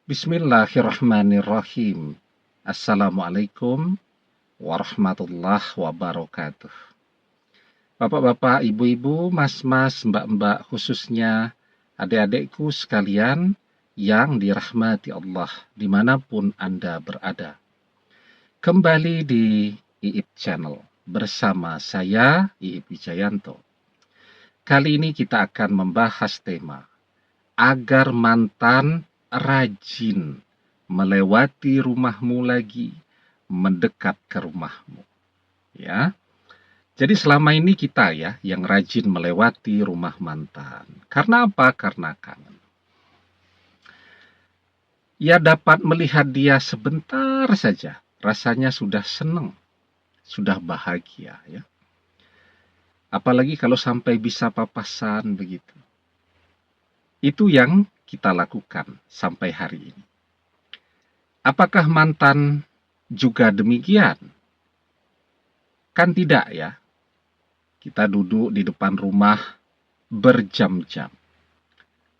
Bismillahirrahmanirrahim. Assalamualaikum warahmatullahi wabarakatuh. Bapak-bapak, ibu-ibu, mas-mas, mbak-mbak, khususnya adik-adikku sekalian yang dirahmati Allah dimanapun Anda berada. Kembali di Iip Channel bersama saya, Iip Wijayanto. Kali ini kita akan membahas tema agar mantan rajin melewati rumahmu lagi, mendekat ke rumahmu. Ya. Jadi selama ini kita yang rajin melewati rumah mantan. Karena apa? Karena kangen. Ya, dapat melihat dia sebentar saja, rasanya sudah senang, sudah bahagia ya. Apalagi kalau sampai bisa papasan begitu. Itu yang kita lakukan sampai hari ini. Apakah mantan juga demikian? Kan tidak ya. Kita duduk di depan rumah berjam-jam.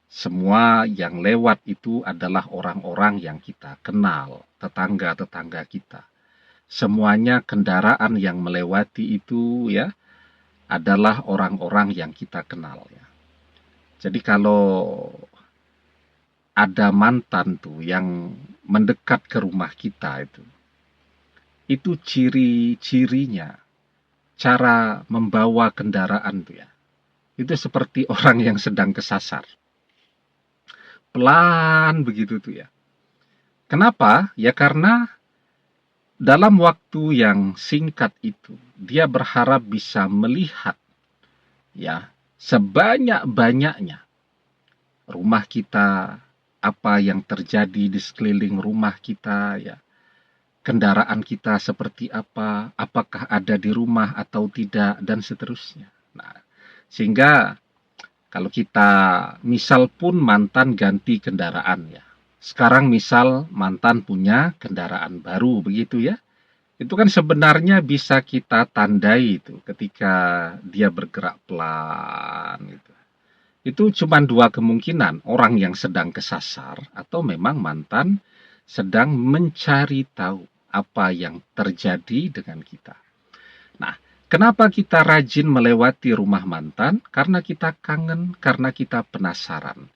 Semua yang lewat itu adalah orang-orang yang kita kenal, tetangga-tetangga kita. Semuanya kendaraan yang melewati itu ya adalah orang-orang yang kita kenal ya. Jadi kalau ada mantan tuh yang mendekat ke rumah kita itu ciri-cirinya, cara membawa kendaraan tuh ya, itu seperti orang yang sedang kesasar. Pelan begitu tuh ya. Kenapa? Ya karena dalam waktu yang singkat itu, dia berharap bisa melihat ya sebanyak-banyaknya rumah kita, apa yang terjadi di sekeliling rumah kita ya. Kendaraan kita seperti apa, apakah ada di rumah atau tidak, dan seterusnya. Nah, sehingga kalau kita misal pun mantan ganti kendaraan ya. Sekarang misal mantan punya kendaraan baru begitu ya. Itu kan sebenarnya bisa kita tandai itu ketika dia bergerak pelan gitu. Itu cuma dua kemungkinan, orang yang sedang kesasar atau memang mantan sedang mencari tahu apa yang terjadi dengan kita. Nah, kenapa kita rajin melewati rumah mantan? Karena kita kangen, karena kita penasaran.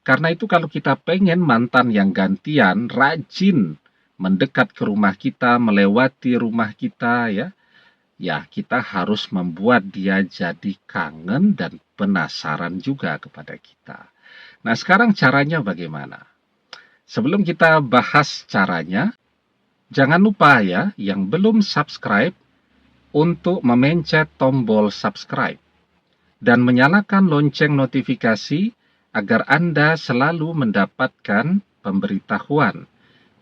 Karena itu kalau kita pengen mantan yang gantian, rajin mendekat ke rumah kita, melewati rumah kita ya kita harus membuat dia jadi kangen dan penasaran juga kepada kita. Nah, sekarang caranya bagaimana? Sebelum kita bahas caranya, jangan lupa ya, yang belum subscribe untuk memencet tombol subscribe dan menyalakan lonceng notifikasi agar Anda selalu mendapatkan pemberitahuan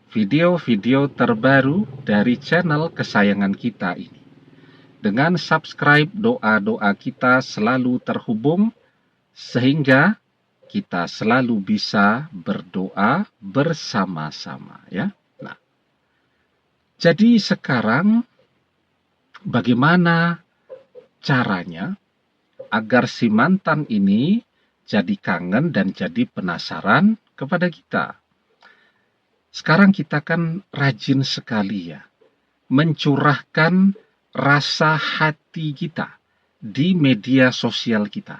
video-video terbaru dari channel kesayangan kita ini. Dengan subscribe, doa-doa kita selalu terhubung sehingga kita selalu bisa berdoa bersama-sama ya. Nah, jadi sekarang bagaimana caranya agar si mantan ini jadi kangen dan jadi penasaran kepada kita? Sekarang kita kan rajin sekali ya mencurahkan rasa hati kita di media sosial kita.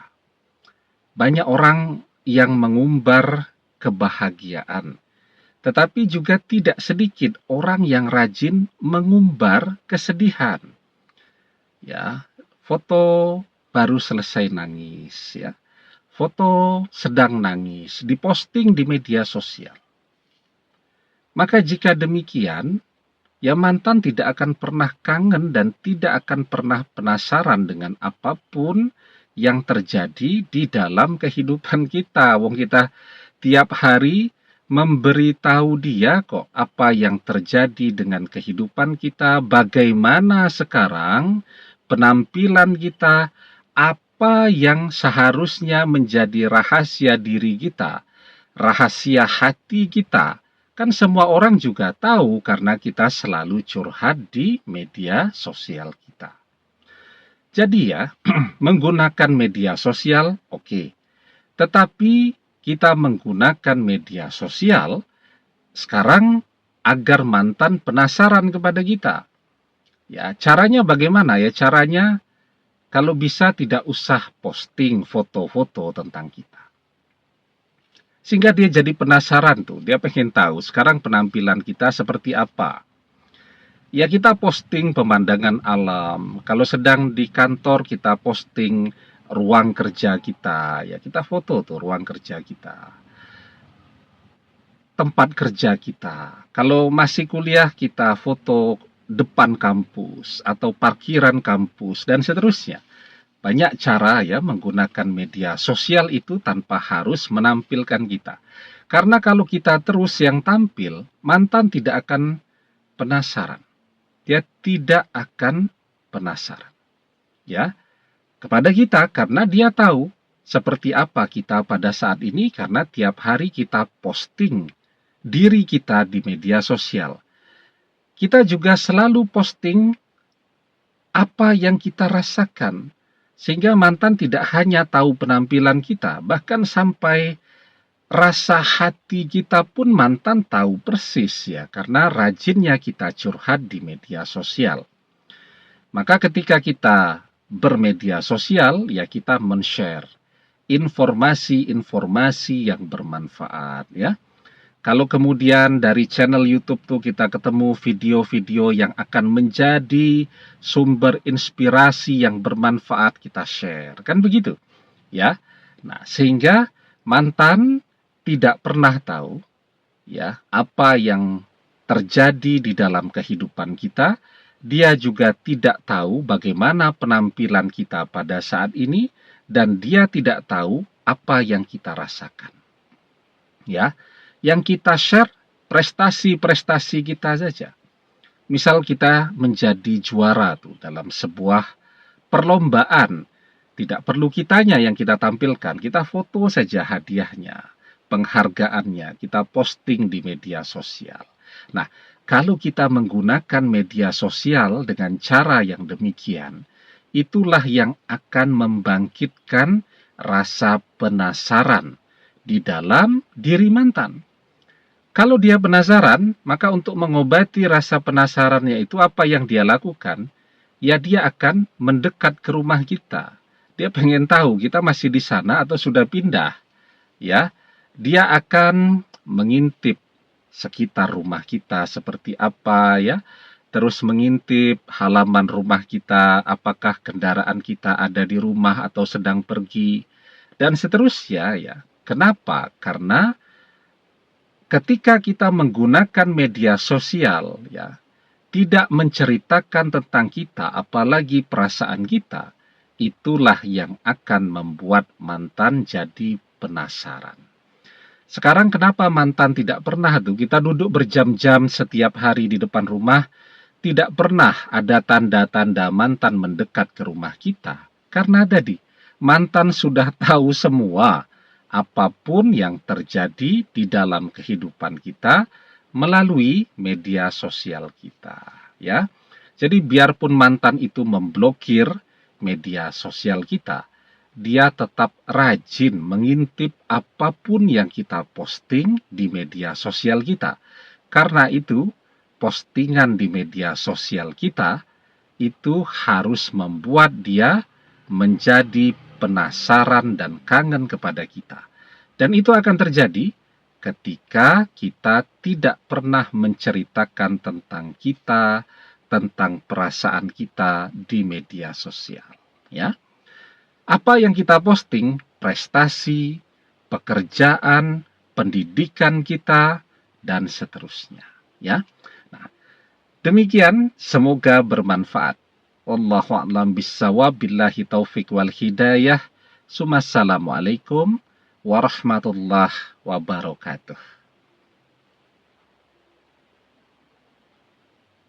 Banyak orang yang mengumbar kebahagiaan, tetapi juga tidak sedikit orang yang rajin mengumbar kesedihan. Ya, foto baru selesai nangis ya. Foto sedang nangis diposting di media sosial. Maka jika demikian, ya mantan tidak akan pernah kangen dan tidak akan pernah penasaran dengan apapun yang terjadi di dalam kehidupan kita. Wong kita tiap hari memberitahu dia kok apa yang terjadi dengan kehidupan kita, bagaimana sekarang penampilan kita, apa yang seharusnya menjadi rahasia diri kita, rahasia hati kita. Kan semua orang juga tahu karena kita selalu curhat di media sosial kita. Jadi ya, menggunakan media sosial, oke. Tetapi kita menggunakan media sosial sekarang agar mantan penasaran kepada kita. Ya, caranya bagaimana ya? Caranya kalau bisa tidak usah posting foto-foto tentang kita. Sehingga dia jadi penasaran tuh, dia pengen tahu sekarang penampilan kita seperti apa. Ya kita posting pemandangan alam, kalau sedang di kantor kita posting ruang kerja kita, ya kita foto tuh ruang kerja kita. Tempat kerja kita, kalau masih kuliah kita foto depan kampus atau parkiran kampus dan seterusnya. Banyak cara ya menggunakan media sosial itu tanpa harus menampilkan kita. Karena kalau kita terus yang tampil, mantan tidak akan penasaran. Dia tidak akan penasaran. Ya, kepada kita karena dia tahu seperti apa kita pada saat ini karena tiap hari kita posting diri kita di media sosial. Kita juga selalu posting apa yang kita rasakan. Sehingga mantan tidak hanya tahu penampilan kita, bahkan sampai rasa hati kita pun mantan tahu persis ya, karena rajinnya kita curhat di media sosial. Maka ketika kita bermedia sosial, ya kita men-share informasi-informasi yang bermanfaat ya. Kalau kemudian dari channel YouTube tuh kita ketemu video-video yang akan menjadi sumber inspirasi yang bermanfaat, kita share. Kan begitu? Ya. Nah, sehingga mantan tidak pernah tahu ya apa yang terjadi di dalam kehidupan kita. Dia juga tidak tahu bagaimana penampilan kita pada saat ini dan dia tidak tahu apa yang kita rasakan. Ya. Yang kita share prestasi-prestasi kita saja. Misal kita menjadi juara tuh dalam sebuah perlombaan. Tidak perlu kitanya yang kita tampilkan. Kita foto saja hadiahnya, penghargaannya. Kita posting di media sosial. Nah, kalau kita menggunakan media sosial dengan cara yang demikian, itulah yang akan membangkitkan rasa penasaran di dalam diri mantan. Kalau dia penasaran, maka untuk mengobati rasa penasarannya itu apa yang dia lakukan? Ya dia akan mendekat ke rumah kita. Dia pengen tahu kita masih di sana atau sudah pindah. Ya, dia akan mengintip sekitar rumah kita seperti apa ya. Terus mengintip halaman rumah kita, apakah kendaraan kita ada di rumah atau sedang pergi dan seterusnya ya. Kenapa? Karena ketika kita menggunakan media sosial, ya, tidak menceritakan tentang kita, apalagi perasaan kita, itulah yang akan membuat mantan jadi penasaran. Sekarang kenapa mantan tidak pernah tuh kita duduk berjam-jam setiap hari di depan rumah, tidak pernah ada tanda-tanda mantan mendekat ke rumah kita? Karena tadi, mantan sudah tahu semua apapun yang terjadi di dalam kehidupan kita melalui media sosial kita, ya. Jadi biarpun mantan itu memblokir media sosial kita, dia tetap rajin mengintip apapun yang kita posting di media sosial kita. Karena itu, postingan di media sosial kita itu harus membuat dia menjadi penasaran dan kangen kepada kita. Dan itu akan terjadi ketika kita tidak pernah menceritakan tentang kita, tentang perasaan kita di media sosial. Ya, apa yang kita posting, prestasi, pekerjaan, pendidikan kita, dan seterusnya. Ya, nah, demikian semoga bermanfaat. Wallahu a'lam bissawab, billahi taufik wal hidayah. Assalamualaikum warahmatullahi wabarakatuh.